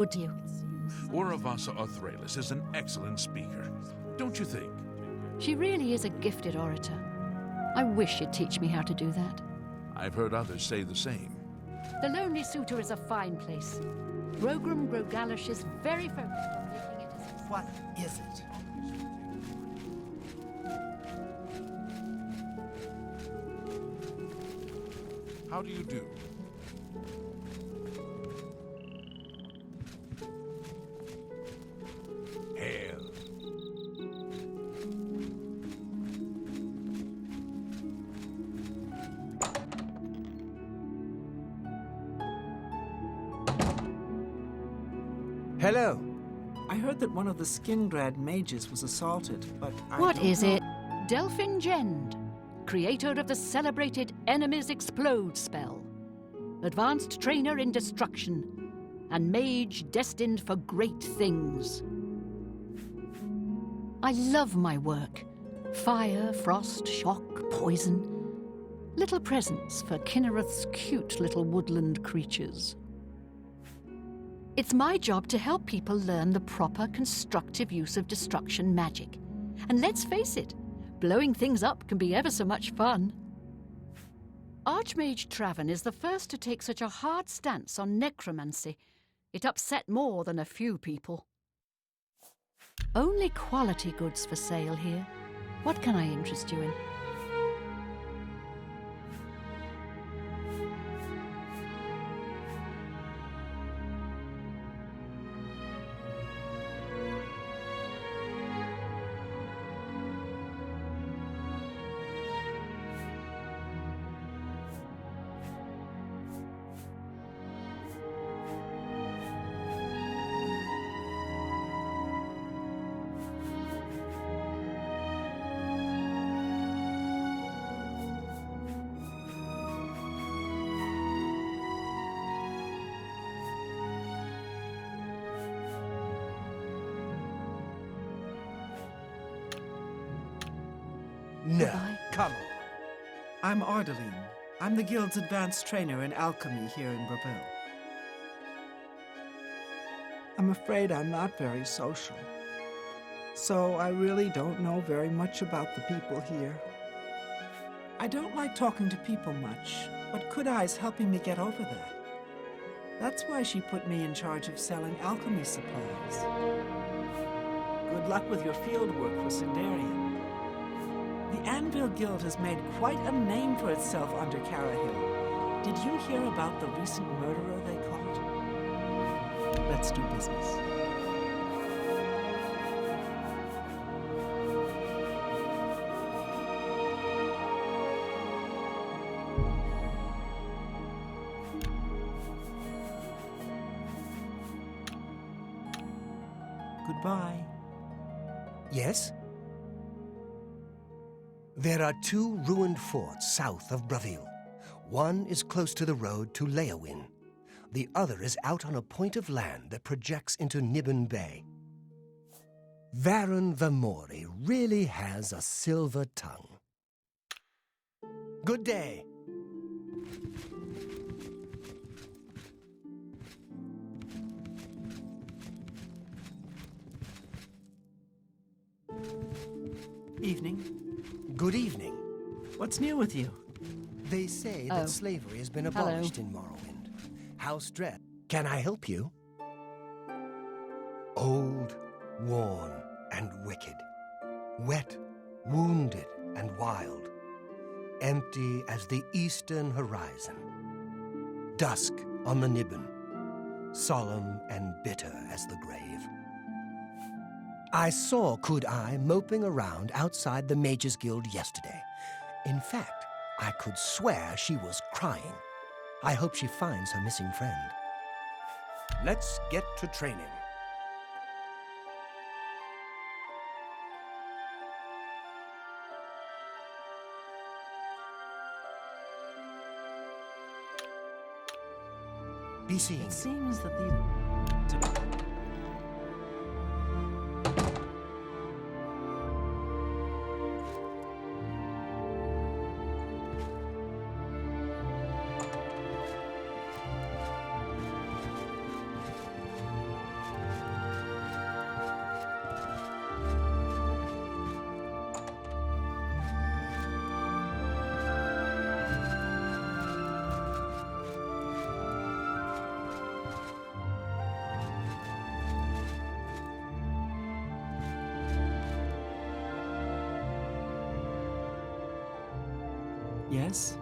Would you? Oravasa Arthralis is an excellent speaker, don't you think? She really is a gifted orator. I wish she'd teach me how to do that. I've heard others say the same. The Lonely Suitor is a fine place. Grogram Grogalish is very focused on making it a success. What is it? How do you do? Hail. Hello. I heard that one of the Skingrad mages was assaulted, but What is it? Delphin Gend, creator of the celebrated Enemies Explode spell. Advanced trainer in destruction, and mage destined for great things. I love my work. Fire, frost, shock, poison. Little presents for Kinnereth's cute little woodland creatures. It's my job to help people learn the proper constructive use of destruction magic. And let's face it, blowing things up can be ever so much fun. Archmage Traven is the first to take such a hard stance on necromancy. It upset more than a few people. Only quality goods for sale here. What can I interest you in? No, Goodbye. come on. I'm Ardeline. I'm the Guild's advanced trainer in alchemy here in Brabell. I'm afraid I'm not very social. So I really don't know very much about the people here. I don't like talking to people much, but Kudai's helping me get over that. That's why she put me in charge of selling alchemy supplies. Good luck with your field work for Sindarian. The Anvil Guild has made quite a name for itself under Carahill. Did you hear about the recent murderer they caught? Let's do business. Goodbye. Yes? There are 2 ruined forts south of Bravil. One is close to the road to Leowin. The other is out on a point of land that projects into Niben Bay. Varen Vamori really has a silver tongue. Good day. Evening. Good evening. What's new with you? They say Oh. that slavery has been Hello. abolished in Morrowind. House Dredd, can I help you? Old, worn, and wicked. Wet, wounded, and wild. Empty as the eastern horizon. Dusk on the Niben. Solemn and bitter as the grave. I saw Kudai moping around outside the Mages Guild yesterday. In fact, I could swear she was crying. I hope she finds her missing friend. Let's get to training. Be seeing It you. seems that the... Yes?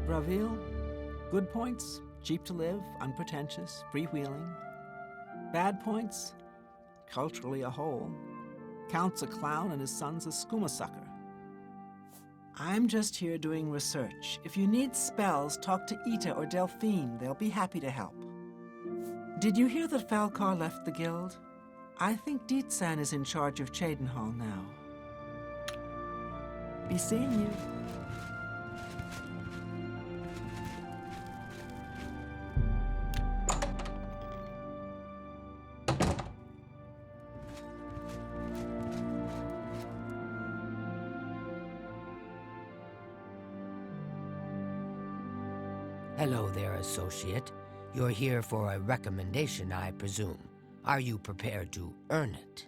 Braville? Good points, cheap to live, unpretentious, freewheeling. Bad points? Culturally a hole. Count's a clown and his son's a skooma sucker. I'm just here doing research. If you need spells, talk to Ita or Delphine. They'll be happy to help. Did you hear that Falcar left the guild? I think Dietsan is in charge of Cheydinhal now. Be seeing you. Hello there, associate. You're here for a recommendation, I presume. Are you prepared to earn it?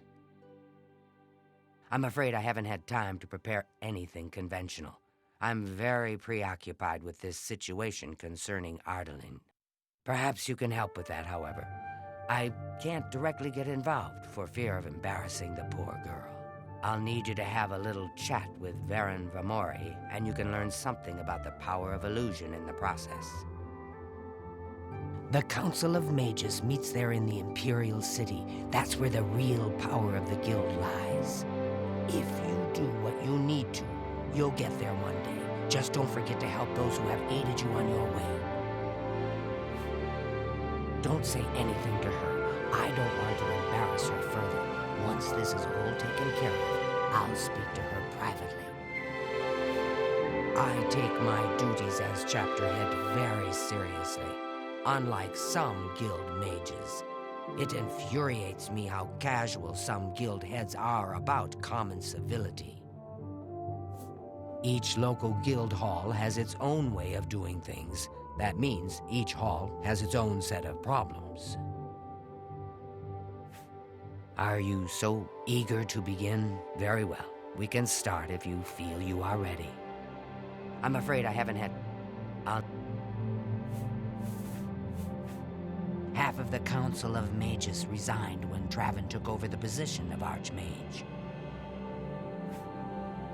I'm afraid I haven't had time to prepare anything conventional. I'm very preoccupied with this situation concerning Ardaline. Perhaps you can help with that, however. I can't directly get involved for fear of embarrassing the poor girl. I'll need you to have a little chat with Varen Vamori, and you can learn something about the power of illusion in the process. The Council of Mages meets there in the Imperial City. That's where the real power of the guild lies. If you do what you need to, you'll get there one day. Just don't forget to help those who have aided you on your way. Don't say anything to her. I don't want to embarrass her further. Once this is all taken care of, I'll speak to her privately. I take my duties as chapter head very seriously. Unlike some guild mages, it infuriates me how casual some guild heads are about common civility. Each local guild hall has its own way of doing things. That means each hall has its own set of problems. Are you so eager to begin? Very well. We can start if you feel you are ready. I'm afraid I haven't had... Half of the Council of Mages resigned when Traven took over the position of Archmage.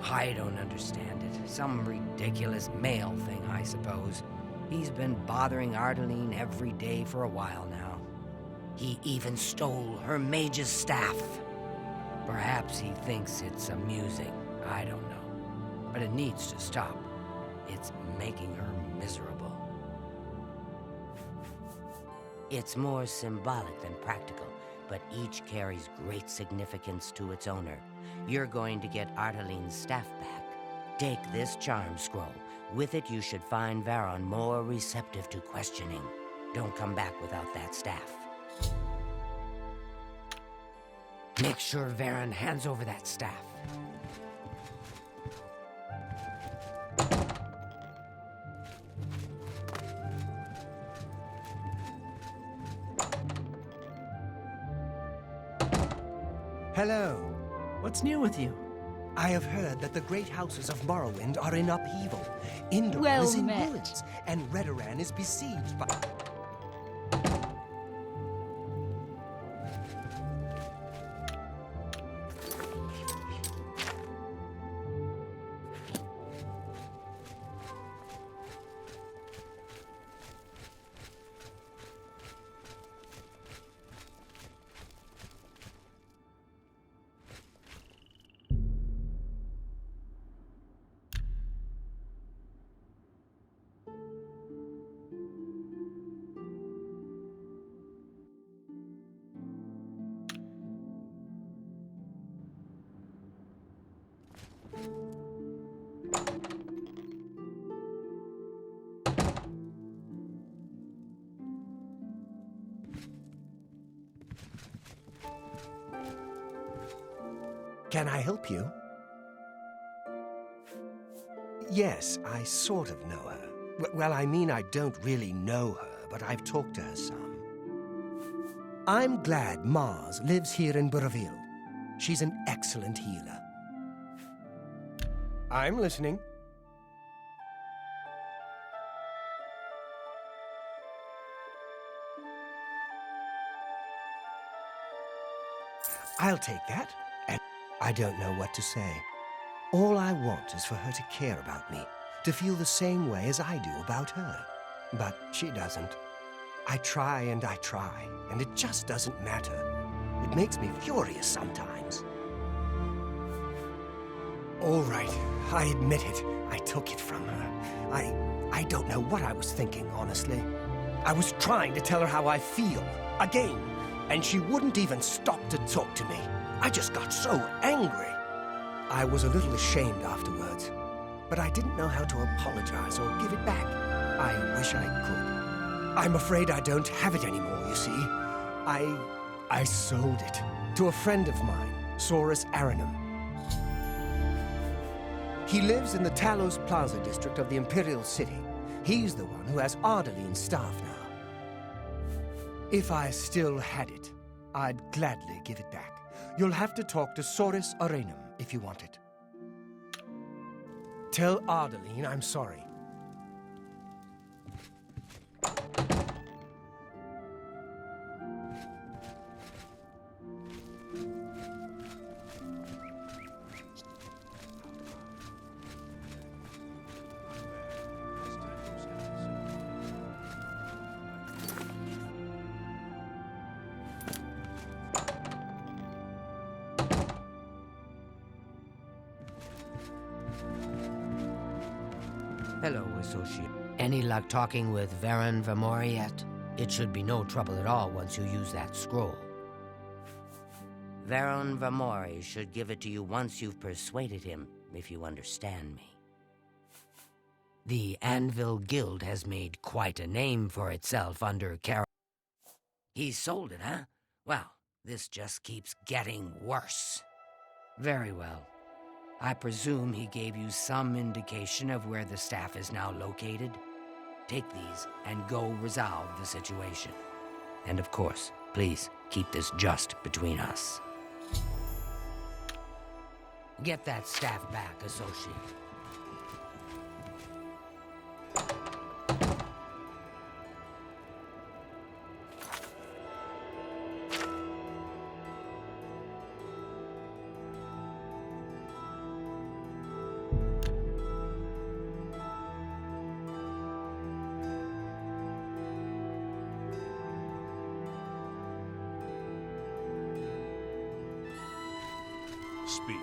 I don't understand it. Some ridiculous male thing, I suppose. He's been bothering Ardaline every day for a while now. He even stole her mage's staff. Perhaps he thinks it's amusing. I don't know. But it needs to stop. It's making her miserable. It's more symbolic than practical, but each carries great significance to its owner. You're going to get Ardaline's staff back. Take this charm scroll. With it, you should find Varon more receptive to questioning. Don't come back without that staff. Make sure Varon hands over that staff. Hello. What's new with you? I have heard that the great houses of Morrowind are in upheaval. Indor Well is in met. ruins, and Redoran is besieged by... Can I help you? Yes, I sort of know her. Well, I mean, I don't really know her, but I've talked to her some. I'm glad Mars lives here in Braville. She's an excellent healer. I'm listening. I'll take that. And I don't know what to say. All I want is for her to care about me, to feel the same way as I do about her. But she doesn't. I try, and it just doesn't matter. It makes me furious sometimes. All right, I admit it. I took it from her. I don't know what I was thinking, honestly. I was trying to tell her how I feel, again, and she wouldn't even stop to talk to me. I just got so angry. I was a little ashamed afterwards, but I didn't know how to apologize or give it back. I wish I could. I'm afraid I don't have it anymore, you see. I sold it to a friend of mine, Saurus Aranum. He lives in the Talos Plaza district of the Imperial City. He's the one who has Ardalene's staff now. If I still had it, I'd gladly give it back. You'll have to talk to Saurus Aranum if you want it. Tell Ardalene I'm sorry. Hello, associate. Any luck talking with Varen Vamori yet? It should be no trouble at all once you use that scroll. Varen Vamori should give it to you once you've persuaded him, if you understand me. The Anvil Guild has made quite a name for itself under He sold it, huh? Well, this just keeps getting worse. Very well. I presume he gave you some indication of where the staff is now located? Take these and go resolve the situation. And of course, please keep this just between us. Get that staff back, associate. Speak.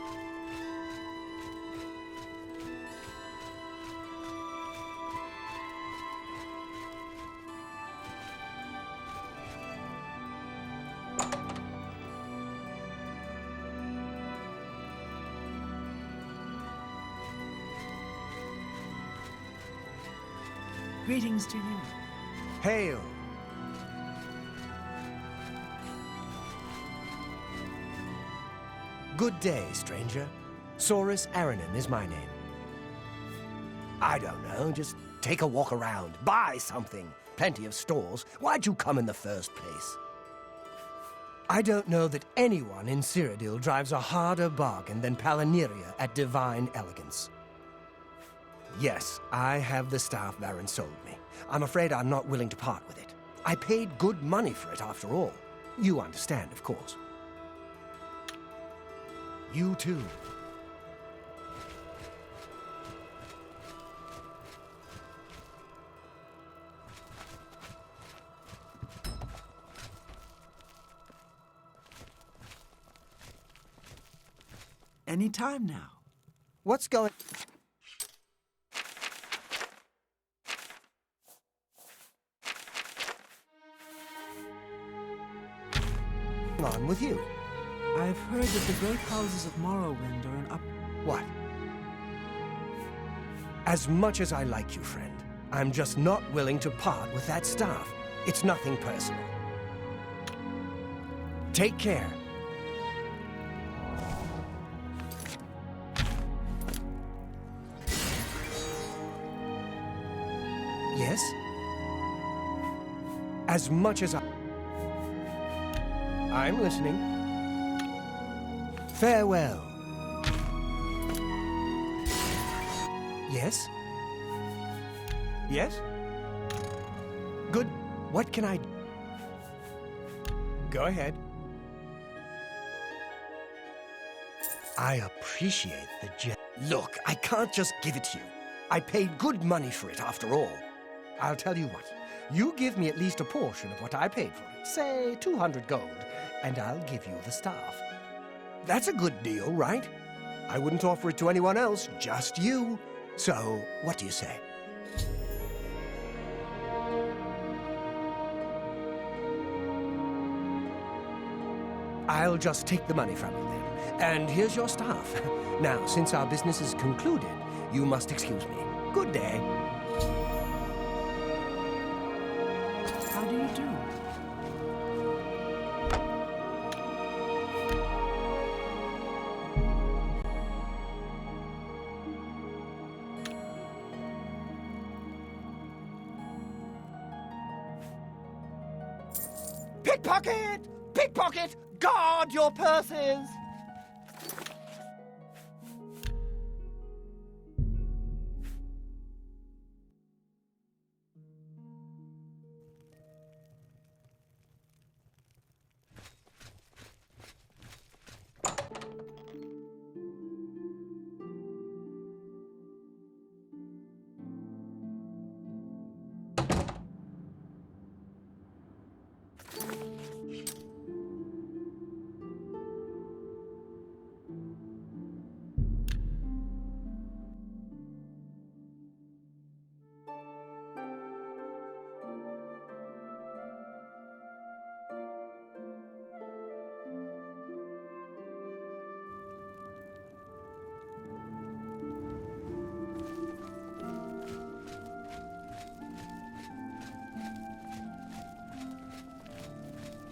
Greetings to you. Hail! Good day, stranger. Saurus Aranum is my name. I don't know, just take a walk around, buy something. Plenty of stores. Why'd you come in the first place? I don't know that anyone in Cyrodiil drives a harder bargain than Palaniria at Divine Elegance. Yes, I have the staff Varen sold me. I'm afraid I'm not willing to part with it. I paid good money for it after all. You understand, of course. You too. Any time now. What's going on with you? I've heard that the great houses of Morrowind are an up... What? As much as I like you, friend, I'm just not willing to part with that staff. It's nothing personal. Take care. Yes? As much as I'm listening. Farewell. Yes? Yes? Good. What can I do? Go ahead. I appreciate the Look, I can't just give it to you. I paid good money for it after all. I'll tell you what. You give me at least a portion of what I paid for it, say 200 gold, and I'll give you the staff. That's a good deal, right? I wouldn't offer it to anyone else, just you. So, what do you say? I'll just take the money from you then. And here's your staff. Now, since our business is concluded, you must excuse me. Good day. How do you do? Pickpocket! Pickpocket! Guard your purses!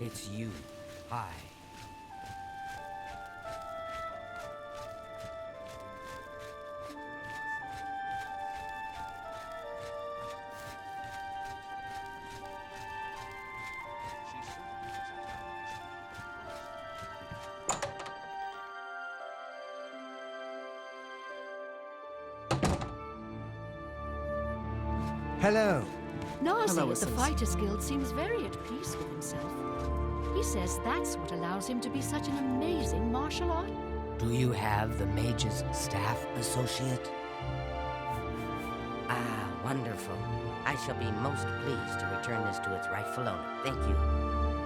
It's you. Hi. Hello. Nazi Hello, at the Assis. Fighters Guild seems very at peace with himself. He says that's what allows him to be such an amazing martial artist. Do you have the mage's staff associate? Ah, wonderful. I shall be most pleased to return this to its rightful owner. Thank you.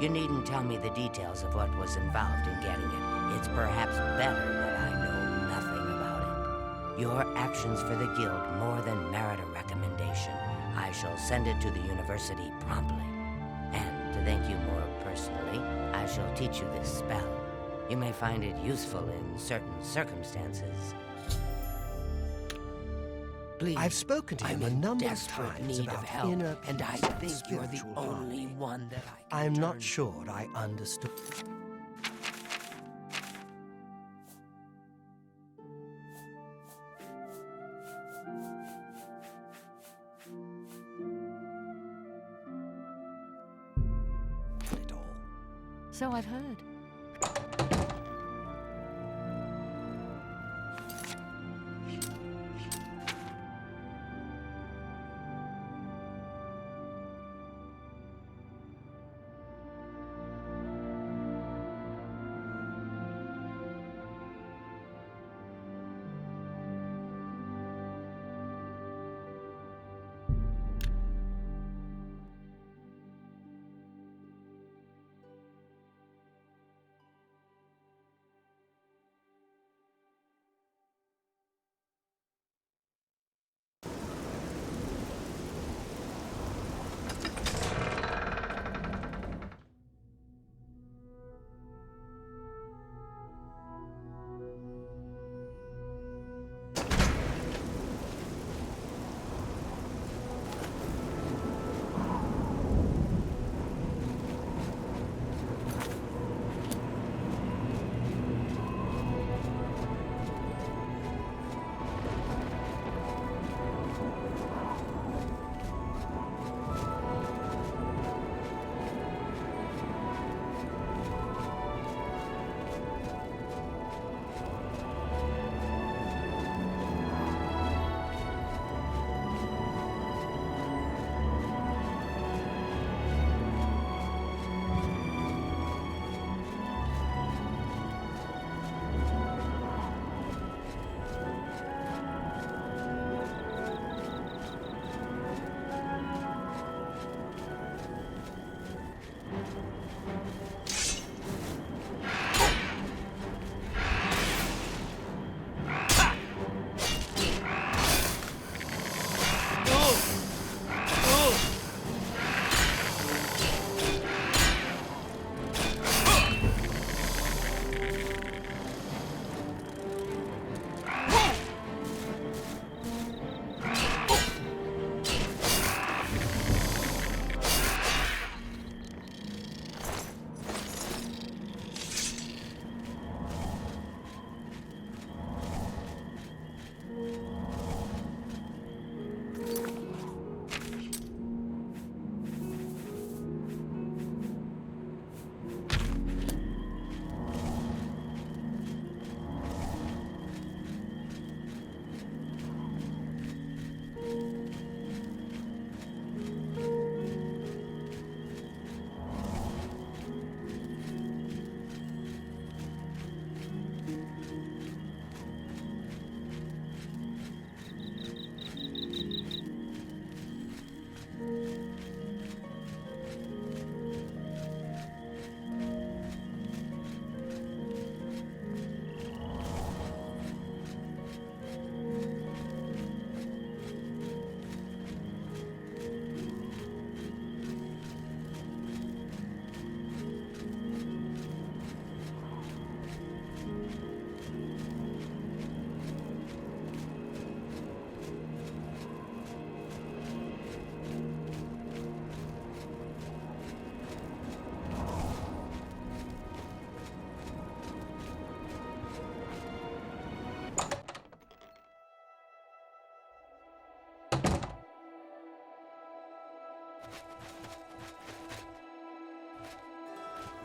You needn't tell me the details of what was involved in getting it. It's perhaps better that I know nothing about it. Your actions for the guild more than merit a recommendation. I shall send it to the university promptly. And to thank you more personally, I shall teach you this spell. You may find it useful in certain circumstances. Please, I've spoken to him I'm a in number of desperate times need of about help, inner and I peace and think you're the spiritual only harmony. one that I can I'm turn not to. sure I understood. It all. So I've heard.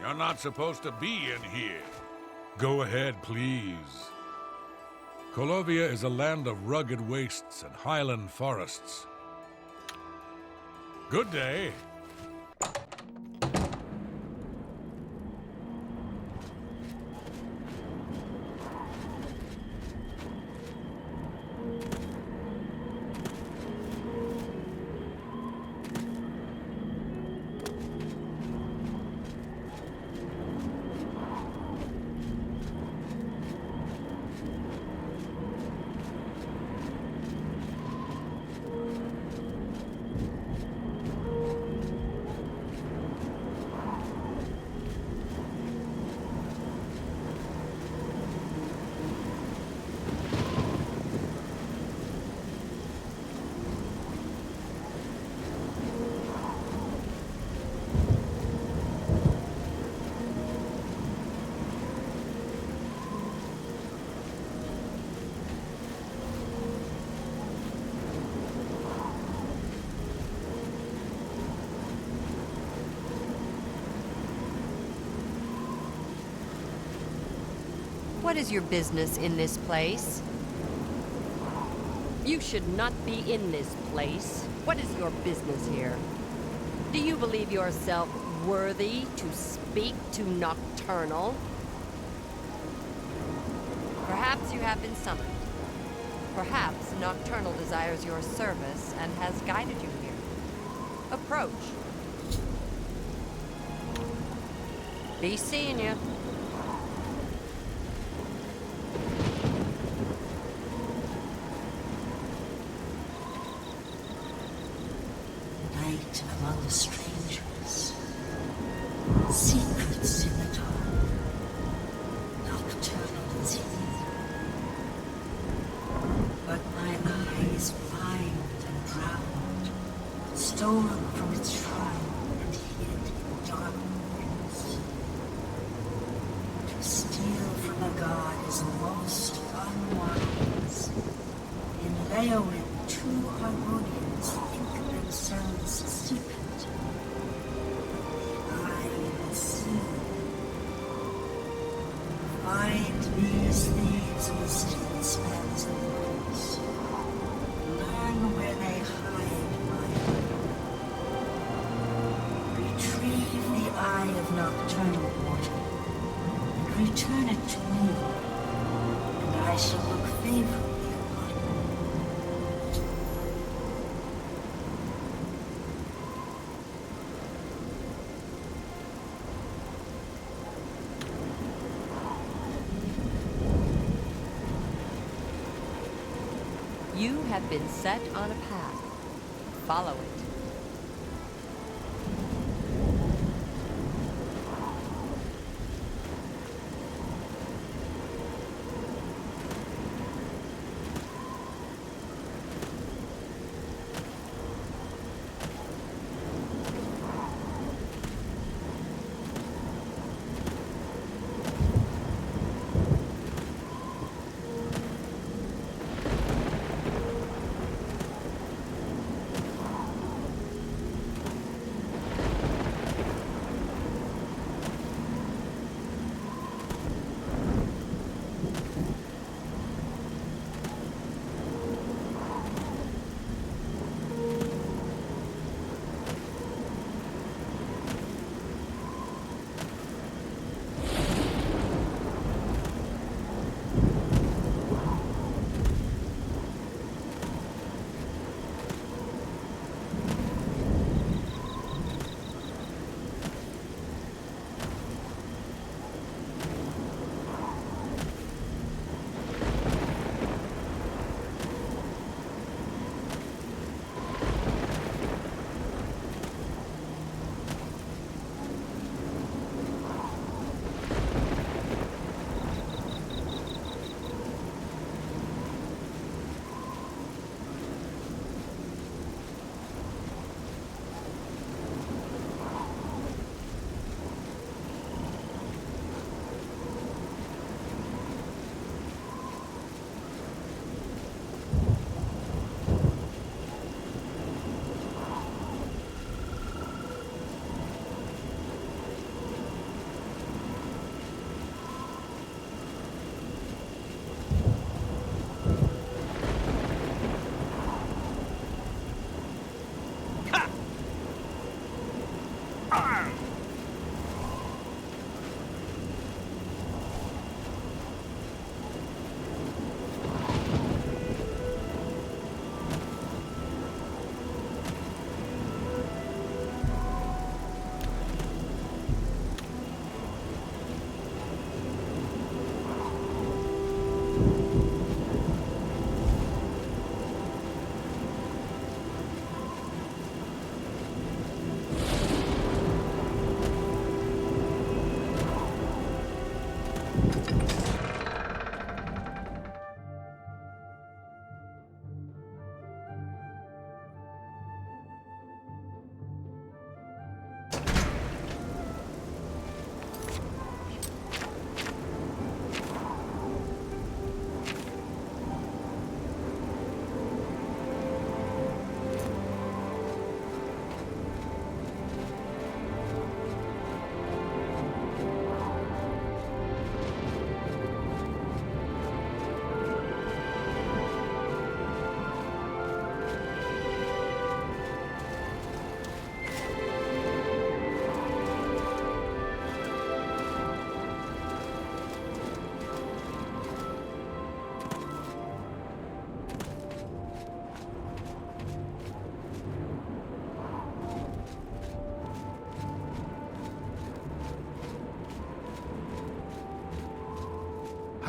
You're not supposed to be in here. Go ahead, please. Colovia is a land of rugged wastes and highland forests. Good day. What is your business in this place? You should not be in this place. What is your business here? Do you believe yourself worthy to speak to Nocturnal? Perhaps you have been summoned. Perhaps Nocturnal desires your service and has guided you here. Approach. Be seeing you. Night among the strangers, secrets in the dark, Nocturnal is here. But my eyes blind and drowned, stolen from its shrine and hid in dark woods. To steal from a god is most unwise. In Leowin, two harmonians think themselves secret. I will see. Find these thieves in the still spans of woods. Learn where they hide my eye. Retrieve the eye of Nocturnal Mortal, and return it to me, and I shall look favorably upon you. You have been set on a path. Follow it.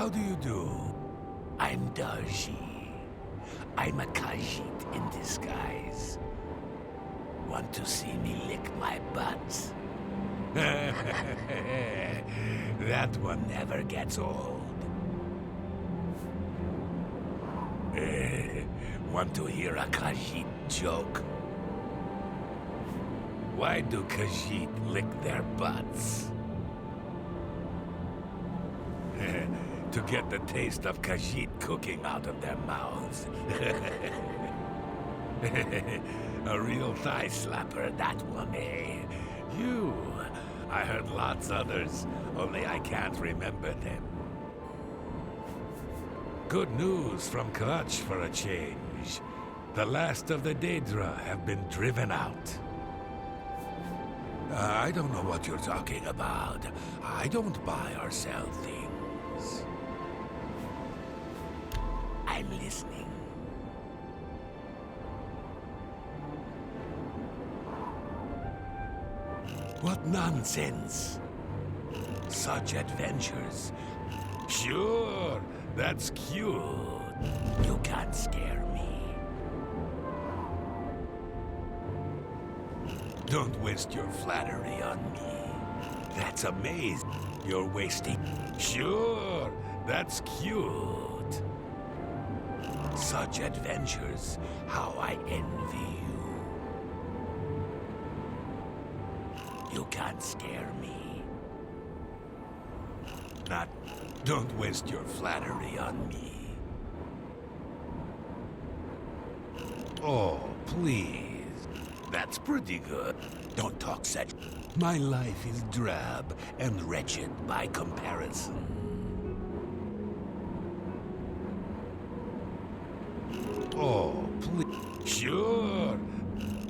How do you do? I'm Darji. I'm a Khajiit in disguise. Want to see me lick my butt? That one never gets old. Want to hear a Khajiit joke? Why do Khajiit lick their butts? To get the taste of Khajiit cooking out of their mouths. A real thigh slapper, that one, eh? You. I heard lots others, only I can't remember them. Good news from Kvatch for a change. The last of the Daedra have been driven out. I don't know what you're talking about. I don't buy or sell things. I'm listening. What nonsense! Such adventures. Sure, that's cute. You can't scare me. Don't waste your flattery on me. That's amazing. You're wasting. Sure, that's cute. Such adventures. How I envy you. You can't scare me. Not. Don't waste your flattery on me. Oh, please. That's pretty good. Don't talk such. My life is drab and wretched by comparison. Oh, please. Sure.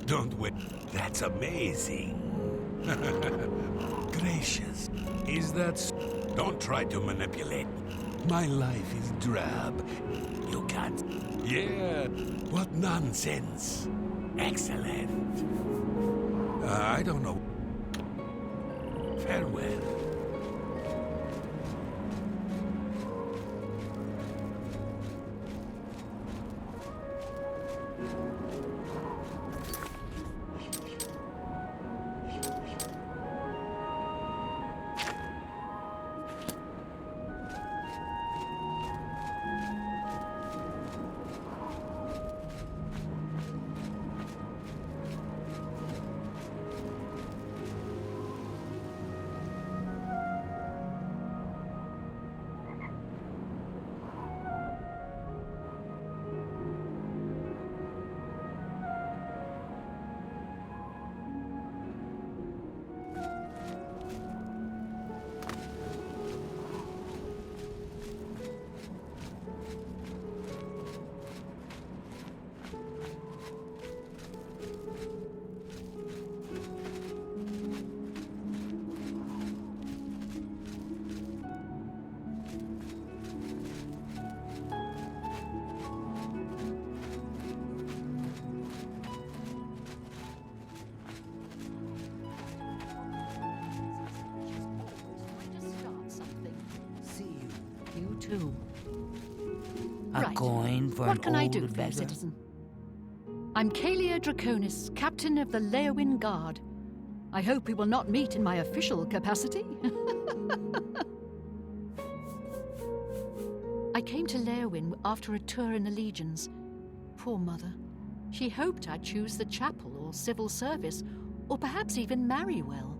Don't wait. That's amazing. Gracious. Is that... Don't try to manipulate. My life is drab. You can't... Yeah. What nonsense. Excellent. I don't know. Farewell. Too. A Right. coin for What an can I old do, fair beggar? citizen? I'm Kalia Draconis, captain of the Leowin Guard. I hope we will not meet in my official capacity. I came to Leowin after a tour in the legions. Poor mother. She hoped I'd choose the chapel or civil service, or perhaps even marry well.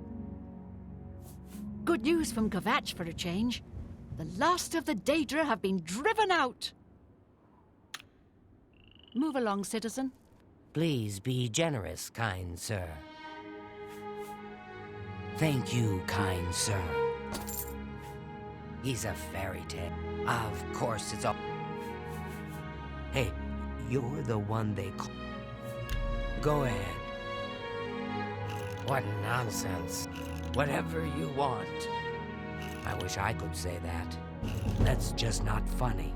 Good news from Kvatch for a change. The last of the Daedra have been driven out! Move along, citizen. Please be generous, kind sir. Thank you, kind sir. He's a fairy tale. Of course, it's all... Hey, you're the one they call... Go ahead. What nonsense. Whatever you want. I wish I could say that. That's just not funny.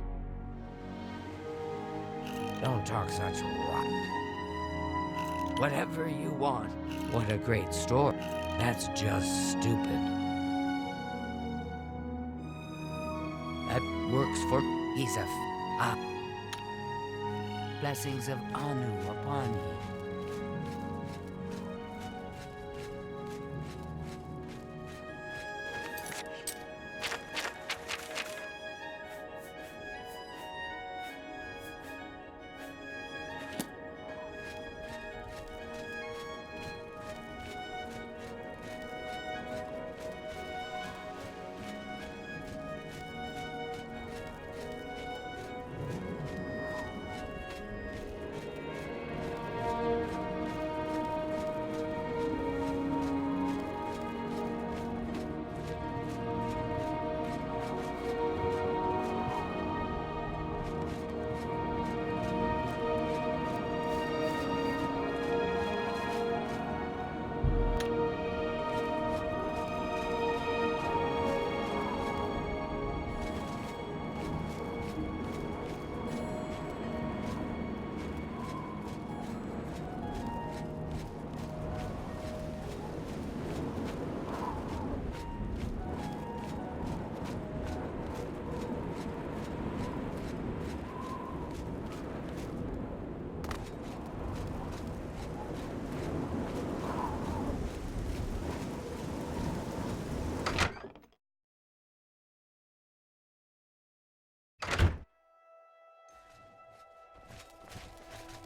Don't talk such rot. Whatever you want. What a great story. That's just stupid. That works for... He's a... Blessings of Anu upon you.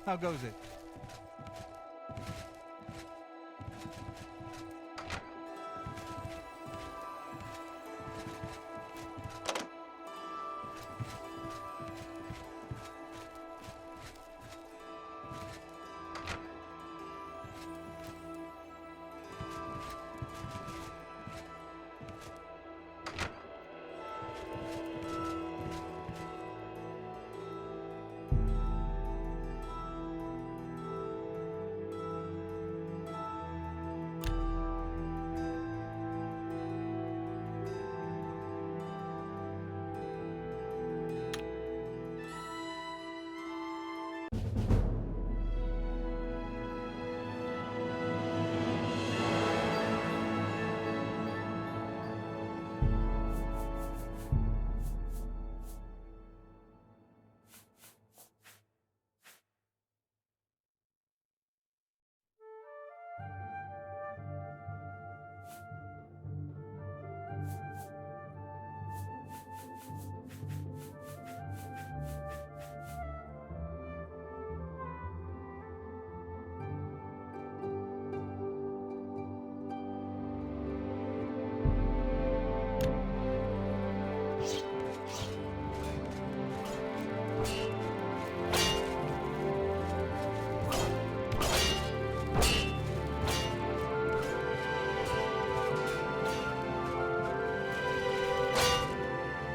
How goes it?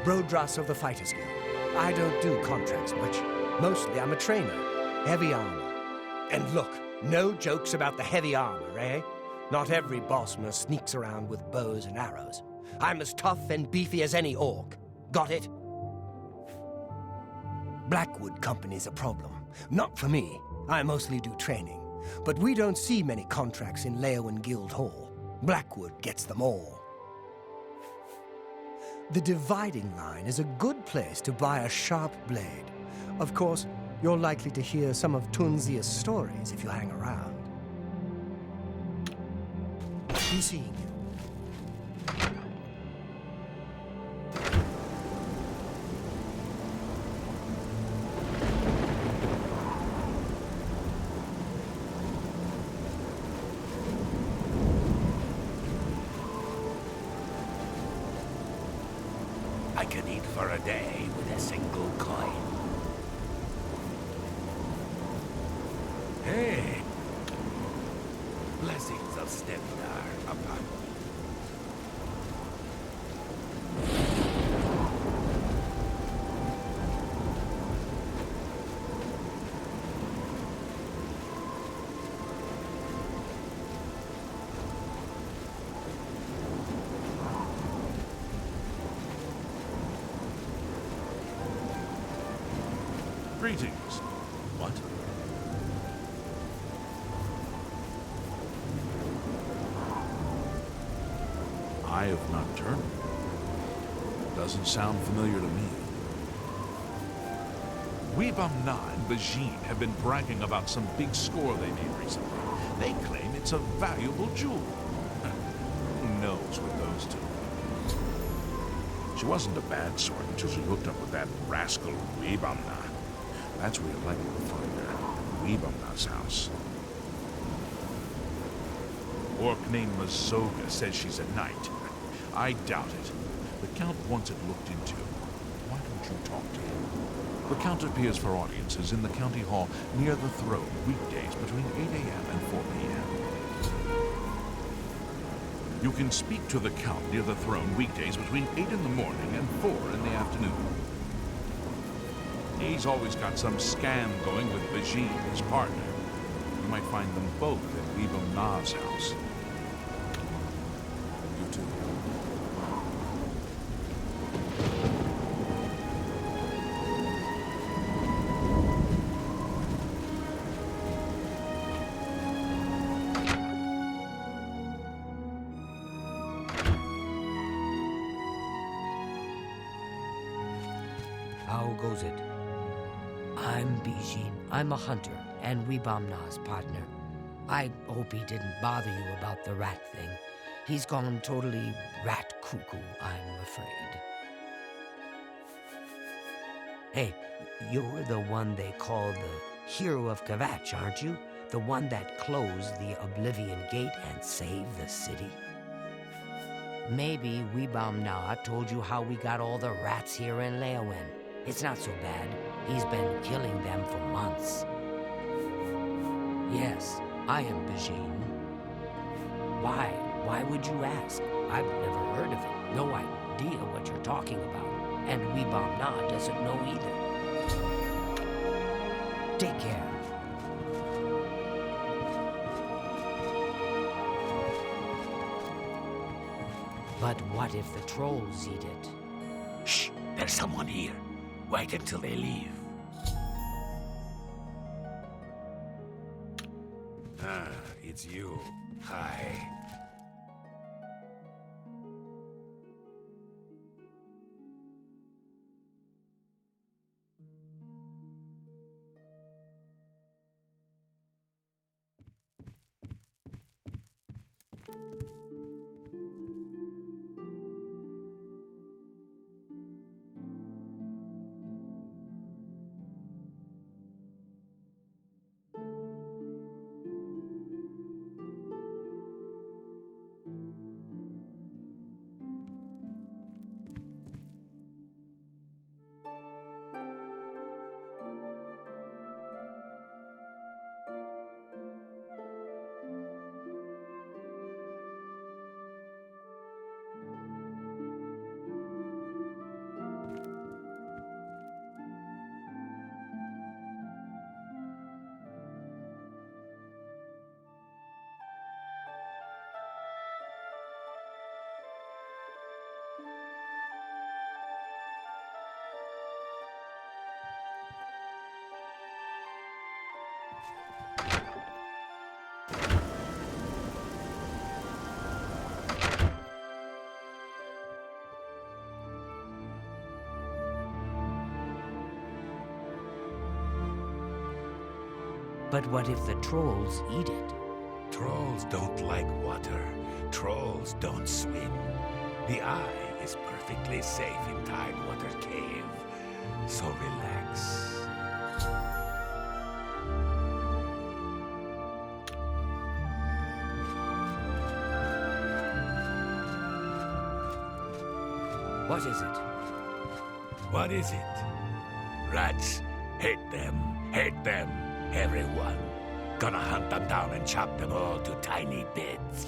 Brodras of the Fighters Guild. I don't do contracts much. Mostly I'm a trainer. Heavy armor. And look, no jokes about the heavy armor, eh? Not every bossman sneaks around with bows and arrows. I'm as tough and beefy as any orc. Got it? Blackwood Company's a problem. Not for me. I mostly do training. But we don't see many contracts in Leowen Guild Hall. Blackwood gets them all. The dividing line is a good place to buy a sharp blade. Of course, you're likely to hear some of Tunzia's stories if you hang around. Be seeing you. I can eat for a day with a single coin. Hey! Blessings of Stepdar upon me. Greetings. What? Eye of Nocturnal. Doesn't sound familiar to me. Weebam-Na and Bajin have been bragging about some big score they made recently. They claim it's a valuable jewel. Who knows with those two? She wasn't a bad sort until she hooked up with that rascal Weebam-Na. That's where you're likely to find her. Weebam-Na's house. Orc named Mazoga says she's a knight. I doubt it. The Count wants it looked into. Why don't you talk to him? The Count appears for audiences in the county hall near the throne weekdays between 8 a.m. and 4 p.m. You can speak to the Count near the throne weekdays between 8 in the morning and 4 in the afternoon. He's always got some scam going with Bajin, his partner. You might find them both at Weebam-Na's house. You too. How goes it? I'm Bijin. I'm a hunter and Weebam-Na's partner. I hope he didn't bother you about the rat thing. He's gone totally rat cuckoo, I'm afraid. Hey, you're the one they call the Hero of Kvatch, aren't you? The one that closed the Oblivion Gate and saved the city? Maybe Weebam-Na told you how we got all the rats here in Leowen. It's not so bad. He's been killing them for months. Yes, I am Bajin. Why? Why would you ask? I've never heard of it. No idea what you're talking about. And Weebam-Na doesn't know either. Take care. But what if the trolls eat it? Shh! There's someone here. Wait until they leave. Ah, it's you. Hi. But what if the trolls eat it? Trolls don't like water. Trolls don't swim. The eye is perfectly safe in Tidewater Cave. So relax. What is it? What is it? Rats. Hate them. Hate them. Everyone. Gonna hunt them down and chop them all to tiny bits.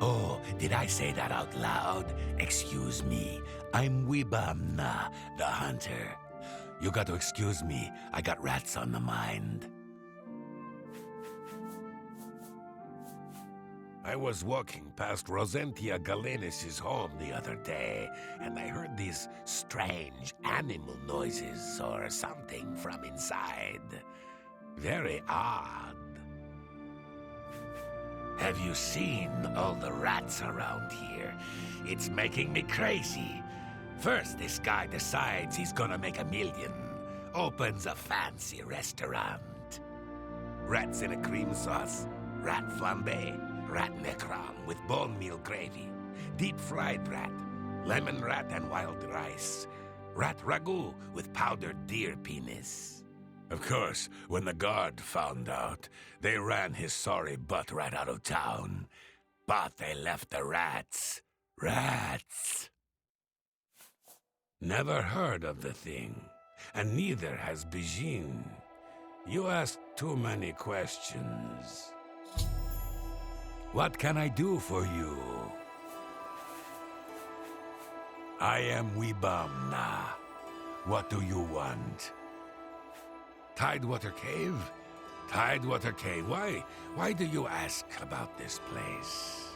Oh, did I say that out loud? Excuse me. I'm Weebam-Na, the hunter. You got to excuse me. I got rats on the mind. I was walking past Rosentia Galenis' home the other day, and I heard these strange animal noises or something from inside. Very odd. Have you seen all the rats around here? It's making me crazy. First, this guy decides he's gonna make $1 million. opens a fancy restaurant. Rats in a cream sauce, rat flambe, rat necrom with bone meal gravy, deep-fried rat, lemon rat and wild rice, rat ragu with powdered deer penis. Of course, when the guard found out, they ran his sorry butt right out of town. But they left the rats. Rats. Never heard of the thing, and neither has Bijin. You ask too many questions. What can I do for you? I am Wibamna. What do you want? Tidewater Cave? Tidewater Cave. Why do you ask about this place?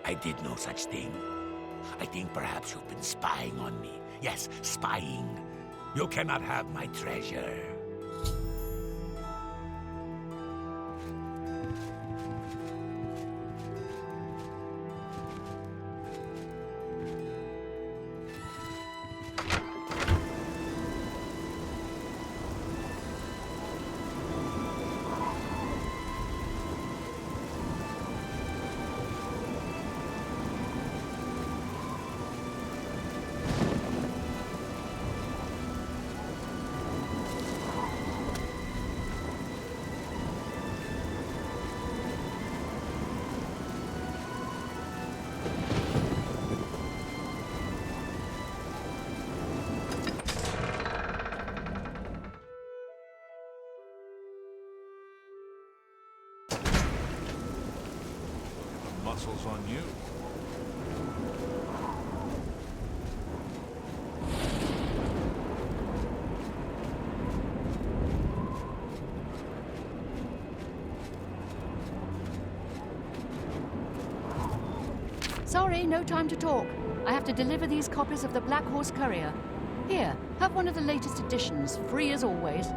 I did no such thing. I think perhaps you've been spying on me. Yes, spying. You cannot have my treasure. Muscles on you. Sorry, no time to talk. I have to deliver these copies of the Black Horse Courier. Here, have one of the latest editions, free as always.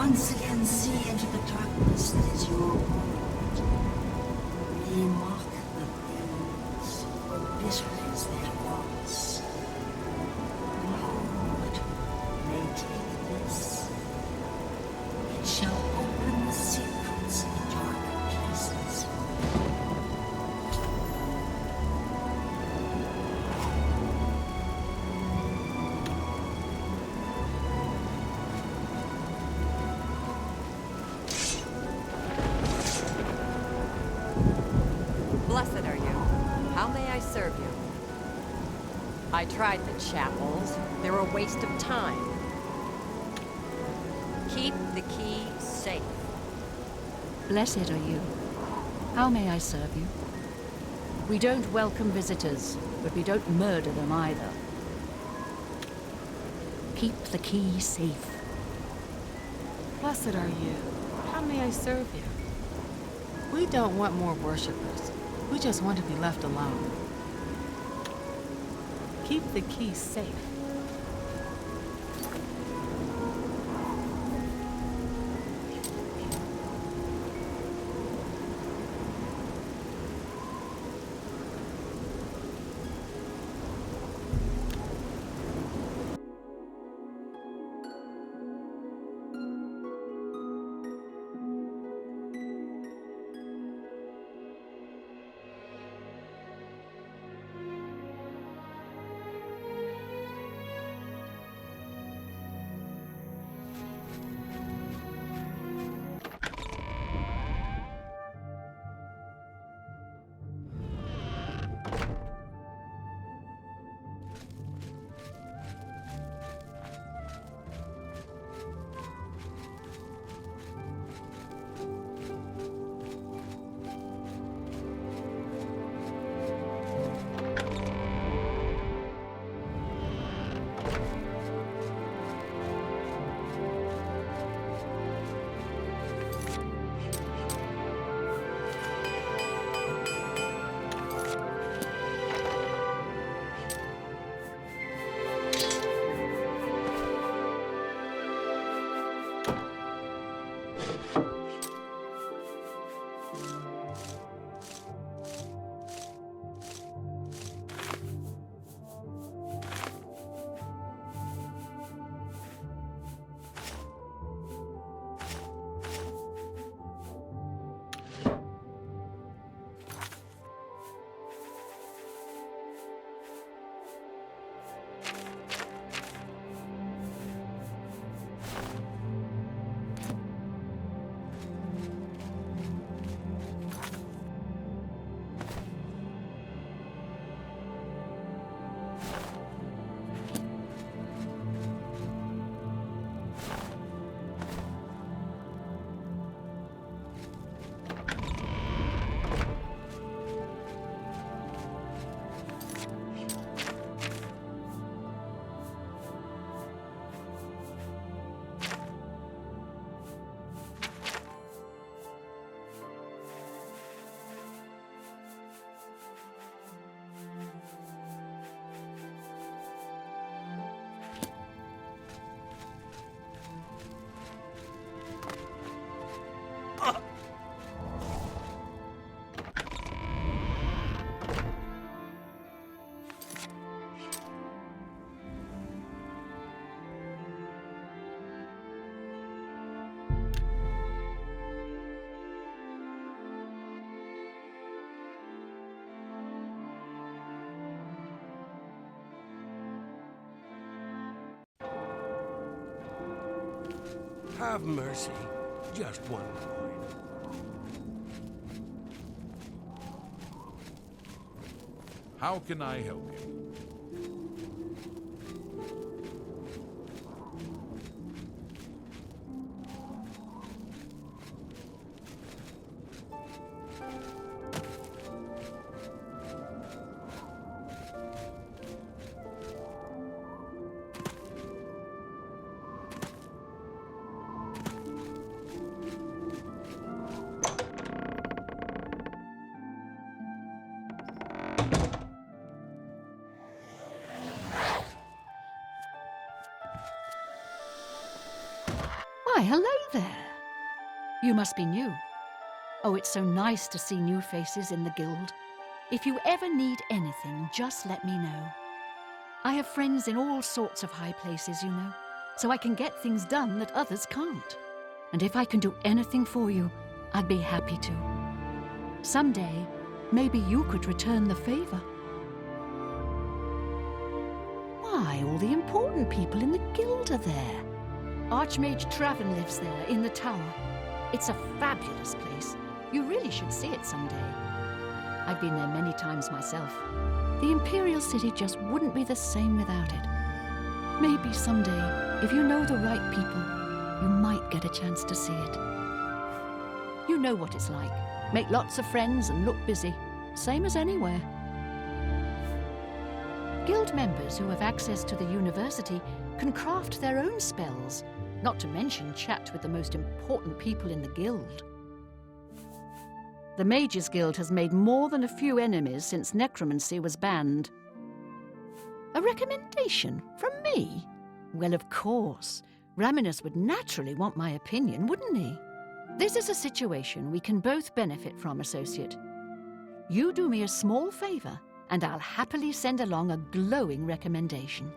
once again see into the darkness that is your world. We mock the things, bitter as their loss. Behold, may take this. It shall open the secrets of dark places. Blessed are you. How may I serve you? I tried the chapels. They're a waste of time. Keep the key safe. Blessed are you. How may I serve you? We don't welcome visitors, but we don't murder them either. Keep the key safe. Blessed are you. How may I serve you? We don't want more worshippers. We just want to be left alone. Keep the key safe. Have mercy. Just one coin. How can I help you? Why, hello there. You must be new. Oh, it's so nice to see new faces in the guild. If you ever need anything, just let me know. I have friends in all sorts of high places, you know, so I can get things done that others can't. And if I can do anything for you, I'd be happy to. Someday, maybe you could return the favor. Why, all the important people in the guild are there. Archmage Traven lives there, in the tower. It's a fabulous place. You really should see it someday. I've been there many times myself. The Imperial City just wouldn't be the same without it. Maybe someday, if you know the right people, you might get a chance to see it. You know what it's like. Make lots of friends and look busy. Same as anywhere. Guild members who have access to the university can craft their own spells, not to mention chat with the most important people in the guild. The Mages Guild has made more than a few enemies since necromancy was banned. A recommendation from me? Well, of course. Raminus would naturally want my opinion, wouldn't he? This is a situation we can both benefit from, Associate. You do me a small favor, and I'll happily send along a glowing recommendation.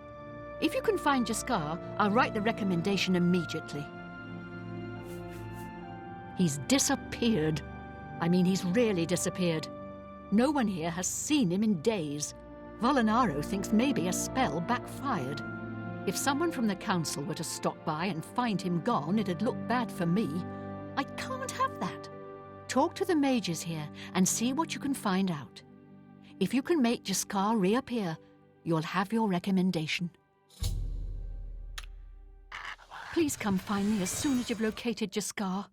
If you can find Jaskar, I'll write the recommendation immediately. He's disappeared. I mean, he's really disappeared. No one here has seen him in days. Volinaro thinks maybe a spell backfired. If someone from the council were to stop by and find him gone, it'd look bad for me. I can't have that. Talk to the mages here and see what you can find out. If you can make Jaskar reappear, you'll have your recommendation. Please come find me as soon as you've located Jaskar.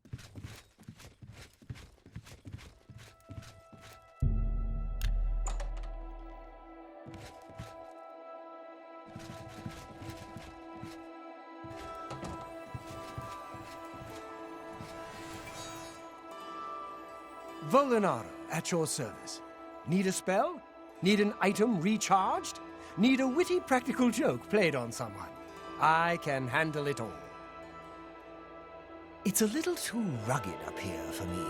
Volinaro, at your service. Need a spell? Need an item recharged? Need a witty practical joke played on someone? I can handle it all. It's a little too rugged up here for me.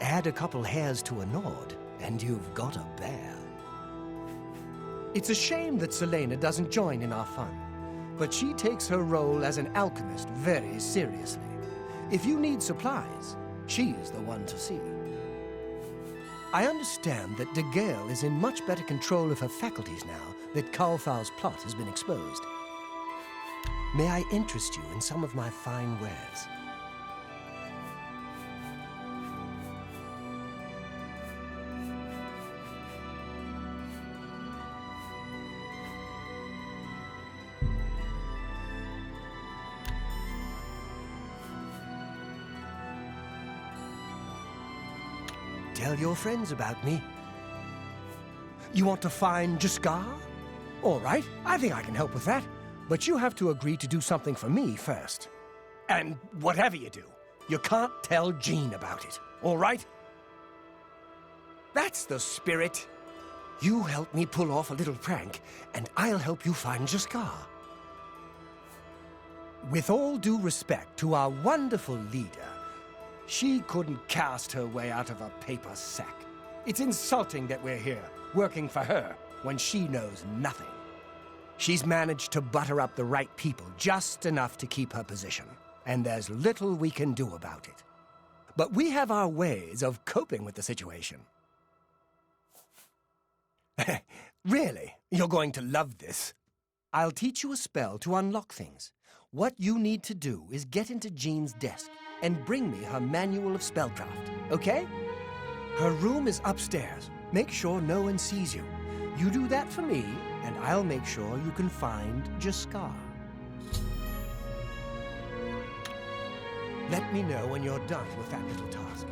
Add a couple hairs to a nod, and you've got a bear. It's a shame that Selena doesn't join in our fun, but she takes her role as an alchemist very seriously. If you need supplies, she's the one to see. I understand that De Gale is in much better control of her faculties now that Kalthar's plot has been exposed. May I interest you in some of my fine wares? Tell your friends about me. You want to find Jaskar? All right, I think I can help with that. But you have to agree to do something for me first. And whatever you do, you can't tell Jean about it, all right? That's the spirit. You help me pull off a little prank, and I'll help you find Jaskar. With all due respect to our wonderful leader, she couldn't cast her way out of a paper sack. It's insulting that we're here, working for her, when she knows nothing. She's managed to butter up the right people just enough to keep her position, and there's little we can do about it. But we have our ways of coping with the situation. Really, you're going to love this. I'll teach you a spell to unlock things. What you need to do is get into Jean's desk and bring me her manual of spellcraft, okay? Her room is upstairs. Make sure no one sees you. You do that for me, and I'll make sure you can find Jaskar. Let me know when you're done with that little task.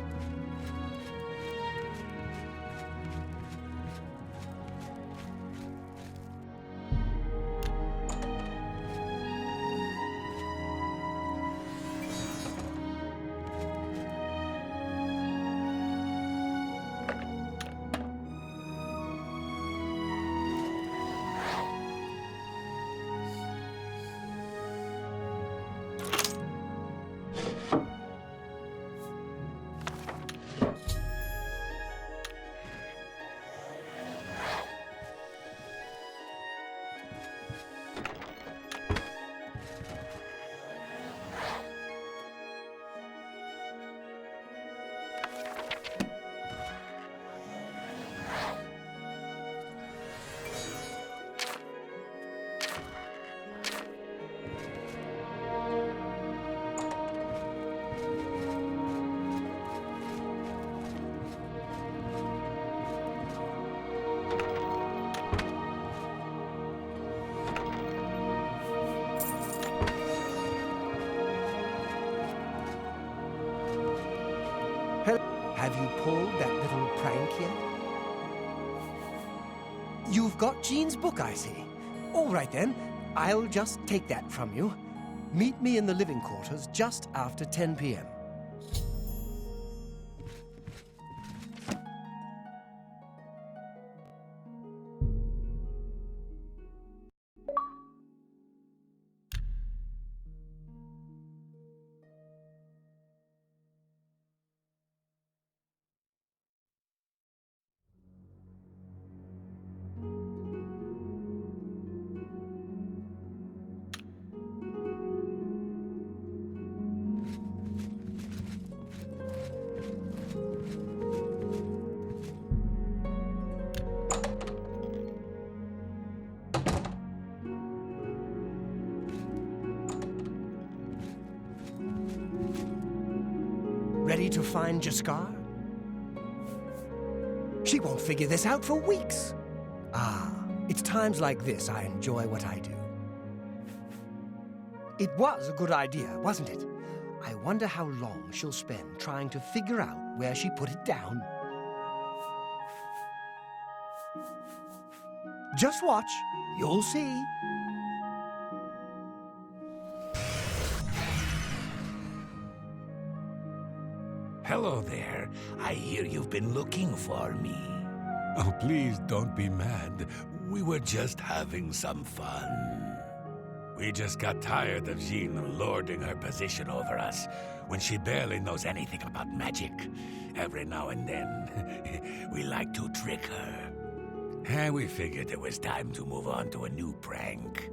Have you pulled that little prank yet? You've got Jean's book, I see. All right then, I'll just take that from you. Meet me in the living quarters just after 10 p.m. Ready to find Jaskar? She won't figure this out for weeks. Ah, it's times like this I enjoy what I do. It was a good idea, wasn't it? I wonder how long she'll spend trying to figure out where she put it down. Just watch. You'll see. Hello there. I hear you've been looking for me. Oh, please don't be mad. We were just having some fun. We just got tired of Jean lording her position over us when she barely knows anything about magic. Every now and then, we like to trick her. And we figured it was time to move on to a new prank.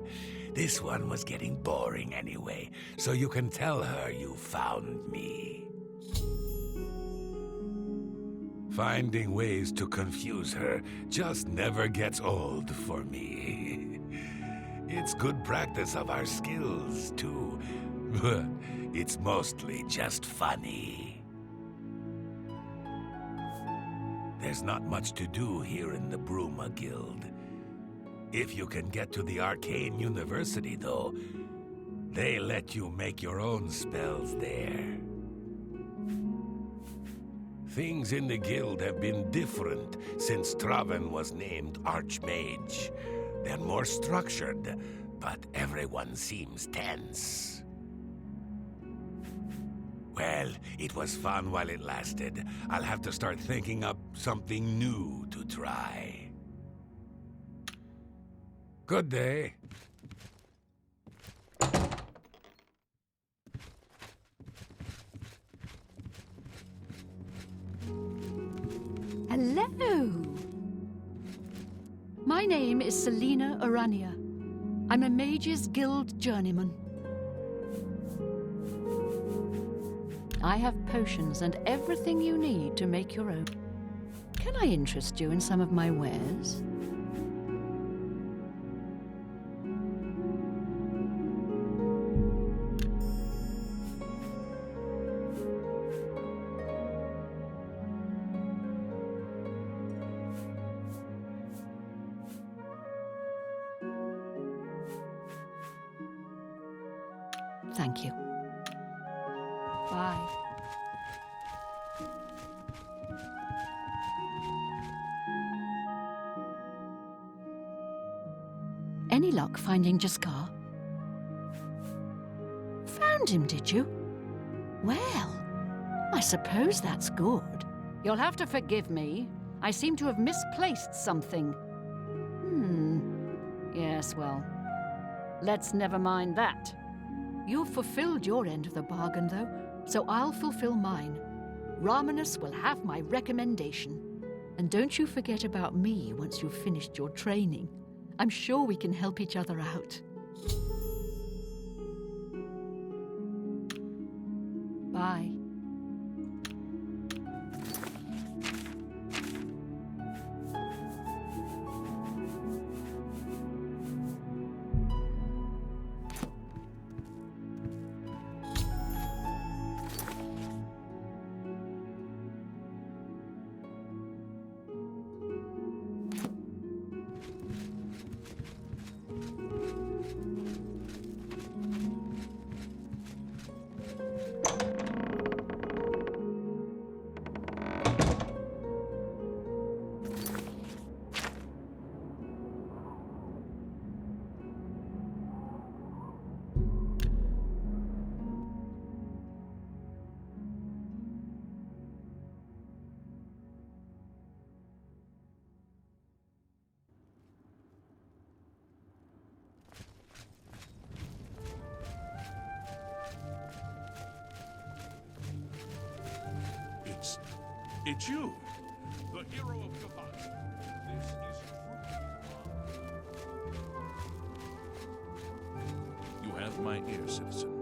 This one was getting boring anyway, so you can tell her you found me. Finding ways to confuse her just never gets old for me. It's good practice of our skills, too. But it's mostly just funny. There's not much to do here in the Bruma Guild. If you can get to the Arcane University, though, they let you make your own spells there. Things in the guild have been different since Traven was named Archmage. They're more structured, but everyone seems tense. Well, it was fun while it lasted. I'll have to start thinking up something new to try. Good day. Hello! My name is Selina Urania. I'm a Mages Guild journeyman. I have potions and everything you need to make your own. Can I interest you in some of my wares? Thank you. Bye. Any luck finding Jaskar? Found him, did you? Well, I suppose that's good. You'll have to forgive me. I seem to have misplaced something. Yes, well, let's never mind that. You've fulfilled your end of the bargain, though, so I'll fulfill mine. Ramanus will have my recommendation. And don't you forget about me once you've finished your training. I'm sure we can help each other out. Bye. It's you, the hero of Kavath. This is truly... You have my ear, citizen.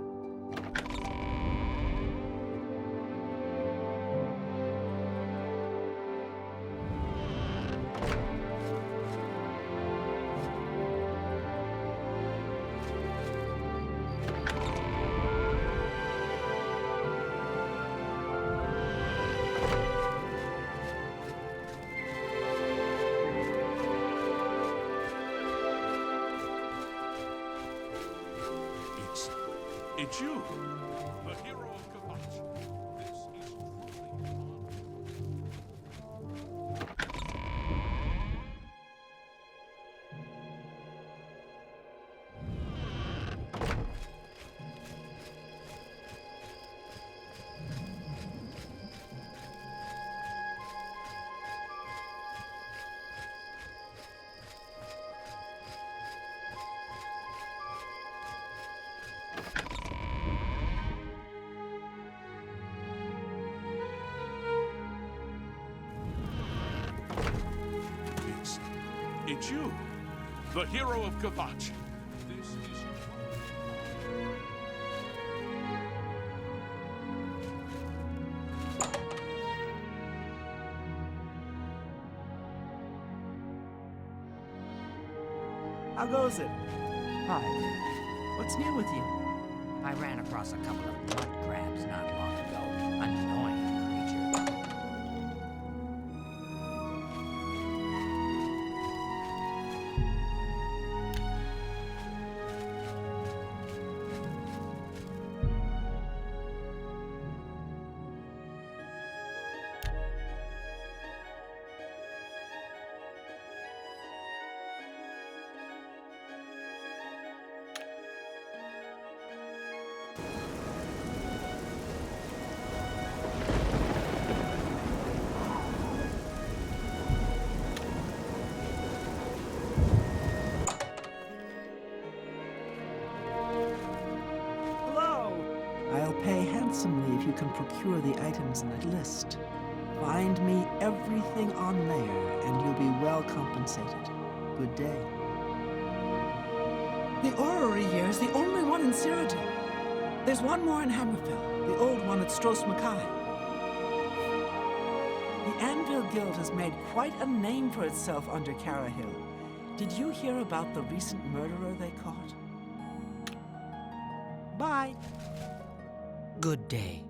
It's you, the hero of Kavath. This is truly It's you, the hero of Kavath. This is... How goes it? Hi. What's new with you? I ran across a couple of mud crabs not long ago. Annoying creatures. I'll pay handsomely if you can procure the items in that list. Find me everything on Lair, and you'll be well compensated. Good day. The orrery here is the only one in Cyrodiil. There's one more in Hammerfell, the old one at Stros Mackay. The Anvil Guild has made quite a name for itself under Carahill. Did you hear about the recent murderer they caught? Bye. Good day.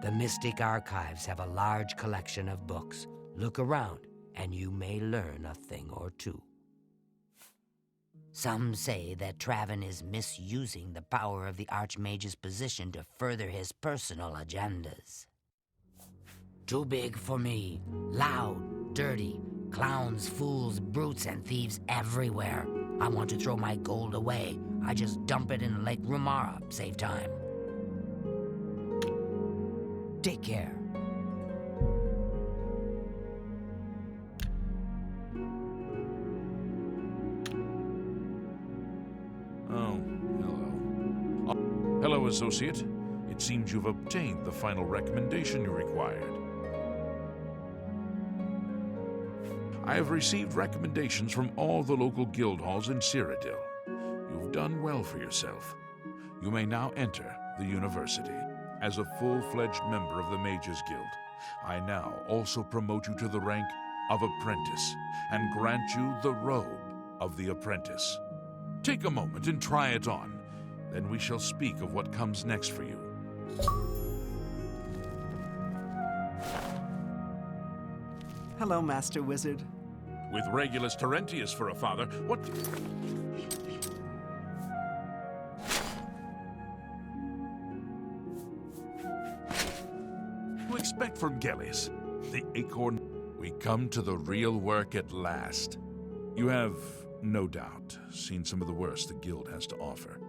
The Mystic Archives have a large collection of books. Look around, and you may learn a thing or two. Some say that Traven is misusing the power of the Archmage's position to further his personal agendas. Too big for me. Loud, dirty, clowns, fools, brutes, and thieves everywhere. I want to throw my gold away. I just dump it in Lake Rumara, save time. Take care. Oh, hello. Hello, Associate. It seems you've obtained the final recommendation you required. I have received recommendations from all the local guild halls in Cyrodiil. You've done well for yourself. You may now enter the university. As a full-fledged member of the Mages Guild, I now also promote you to the rank of apprentice and grant you the robe of the apprentice. Take a moment and try it on. Then we shall speak of what comes next for you. Hello, Master Wizard. With Regulus Terentius for a father, what... you expect from Gellius, the acorn? We come to the real work at last. You have, no doubt, seen some of the worst the Guild has to offer.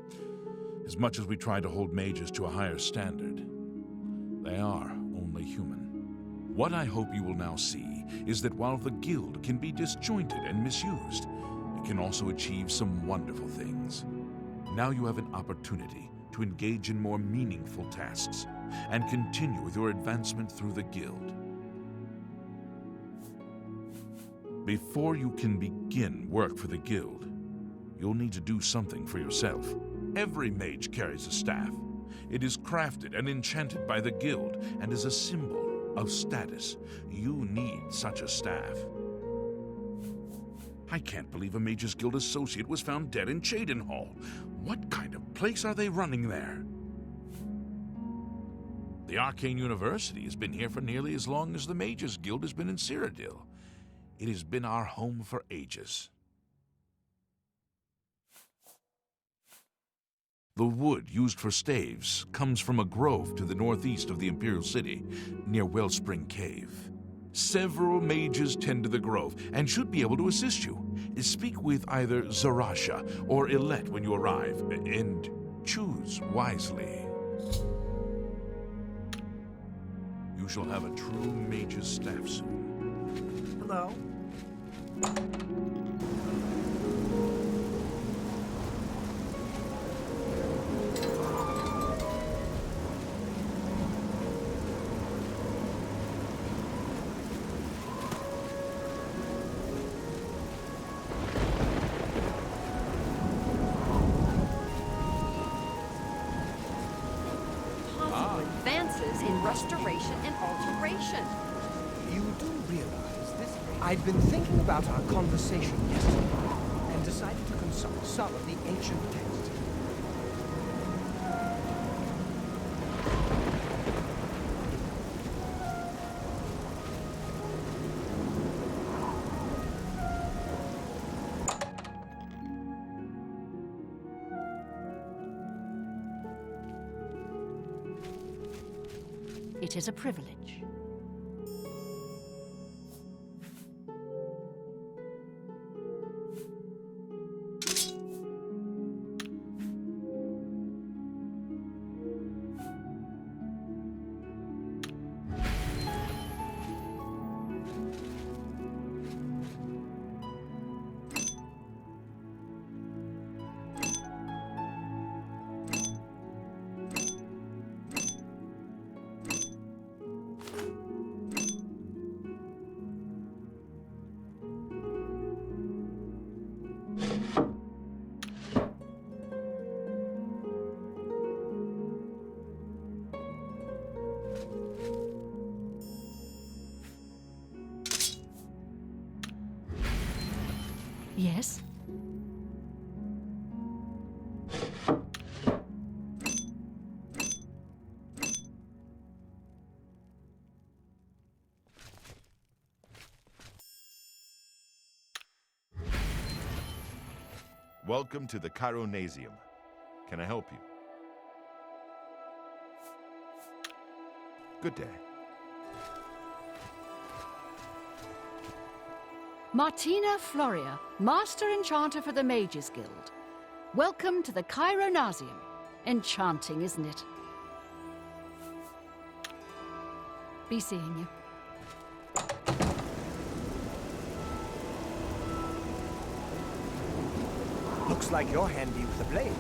As much as we try to hold mages to a higher standard, they are only human. What I hope you will now see is that while the Guild can be disjointed and misused, it can also achieve some wonderful things. Now you have an opportunity to engage in more meaningful tasks and continue with your advancement through the guild. Before you can begin work for the guild, you'll need to do something for yourself. Every mage carries a staff. It is crafted and enchanted by the guild and is a symbol of status. You need such a staff. I can't believe a Mages Guild associate was found dead in Cheydinhall. What kind of place are they running there? The Arcane University has been here for nearly as long as the Mages Guild has been in Cyrodiil. It has been our home for ages. The wood used for staves comes from a grove to the northeast of the Imperial City, near Wellspring Cave. Several mages tend to the grove and should be able to assist you. Speak with either Zarasha or Ilette when you arrive, and choose wisely. You shall have a true mage's staff soon. Hello? Advances in restoration and alteration. You do realize this? I'd been thinking about our conversation yesterday and decided to consult some of the ancient texts. It is a privilege. Yes? Welcome to the Chironasium. Can I help you? Good day. Martina Floria, Master Enchanter for the Mages Guild. Welcome to the Chironasium. Enchanting, isn't it? Be seeing you. Looks like you're handy with the blade.